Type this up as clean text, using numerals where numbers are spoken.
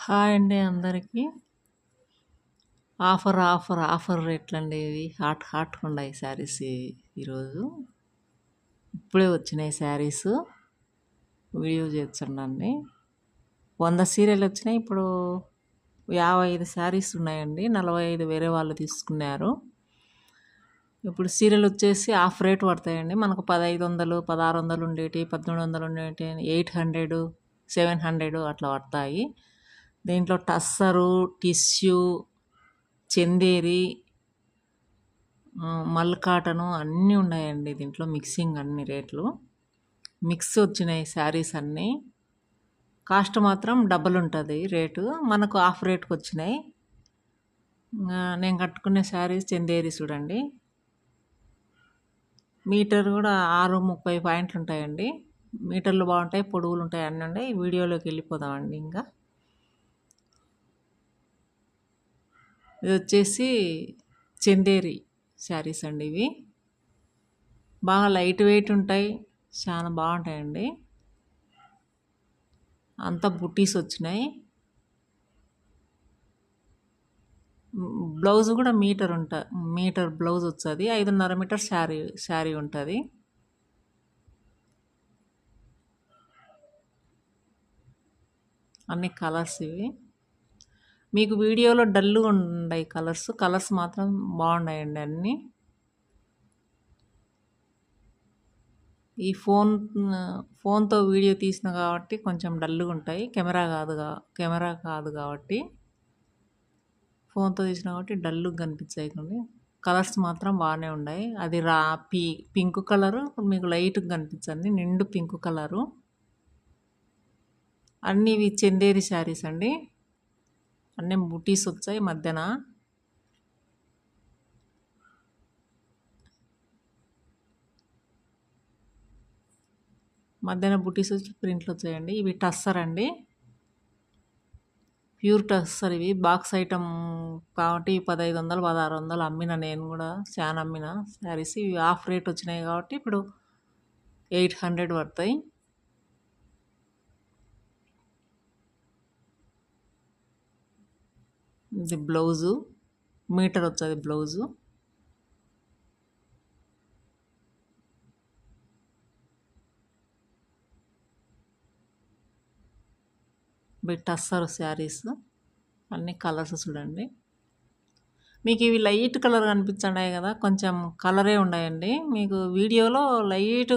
Hi అండి అందరికీ. Offer రేట్లండి ఇవి. హాట్‌గా ఉన్నాయి శారీస్ ఈరోజు. ఇప్పుడే వచ్చినాయి శారీస్. వీడియో చేస్తున్నానండి. 100 చీరలొచ్చినాయి. ఇప్పుడు 55 శారీస్ ఉన్నాయండి. 45 వేరే వాళ్ళు తీసుకున్నారు. ఇప్పుడు చీరలొచ్చేసి హాఫ్ రేట్ పడతాయండి. మనకు 1500, 1600 ఉండేటివి, 1800 ఉండేటివి, 800, 700 అట్లా పడతాయి. దీంట్లో టస్సరు, టిష్యూ, చందేరి, మల్ కాటను అన్నీ ఉన్నాయండి దీంట్లో. మిక్సింగ్ అన్ని రేట్లు మిక్స్ వచ్చినాయి శారీస్ అన్నీ. కాస్ట్ మాత్రం డబల్ ఉంటుంది రేటు. మనకు హాఫ్ రేట్కి వచ్చినాయి. నేను కట్టుకునే శారీస్ చందేరి చూడండి. మీటర్ కూడా 6:30 పాయింట్లు ఉంటాయండి. మీటర్లు బాగుంటాయి, పొడవులు ఉంటాయి, అన్నీ ఉన్నాయి. వీడియోలోకి వెళ్ళిపోదామండి. ఇంకా ఇది వచ్చేసి చందేరి శారీస్ అండి. ఇవి బాగా లైట్ వెయిట్ ఉంటాయి, చాలా బాగుంటాయండి. అంతా బుట్టీస్ వచ్చినాయి. బ్లౌజ్ కూడా మీటర్ బ్లౌజ్ వచ్చేది. 5.5 మీటర్ శారీ ఉంటుంది. అన్ని కలర్స్ ఇవి. మీకు వీడియోలో డల్గా ఉన్నాయి కలర్స్ మాత్రం బాగున్నాయండి అన్నీ. ఈ ఫోన్తో వీడియో తీసిన కాబట్టి కొంచెం డల్గా ఉంటాయి. కెమెరా కాదు కాబట్టి, ఫోన్తో తీసిన కాబట్టి డల్గా కనిపించాయి. కొన్ని కలర్స్ మాత్రం బాగానే ఉన్నాయి. అది పింక్ కలరు మీకు లైట్గా కనిపించింది, నిండు పింక్ కలరు. అన్నీ ఇవి చందేరి శారీస్ అండి. అన్నీ బుటీస్ వచ్చాయి మధ్యన. బుటీస్ వచ్చి ప్రింట్లు వచ్చాయండి. ఇవి టస్సర్ అండి, ప్యూర్ టస్సర్. ఇవి బాక్స్ ఐటమ్ కాబట్టి 1500, 1600 అమ్మిన. నేను కూడా చాలా అమ్మిన శారీస్. ఇవి హాఫ్ రేట్ వచ్చినాయి కాబట్టి ఇప్పుడు 800 పడతాయి. ఇది బ్లౌజు, మీటర్ వచ్చేది బ్లౌజు. టస్సర్ శారీస్ అన్ని కలర్స్ చూడండి. మీకు ఇవి లైట్ కలర్ కనిపించాయి కదా, కొంచెం కలరే ఉన్నాయండి. మీకు వీడియోలో లైట్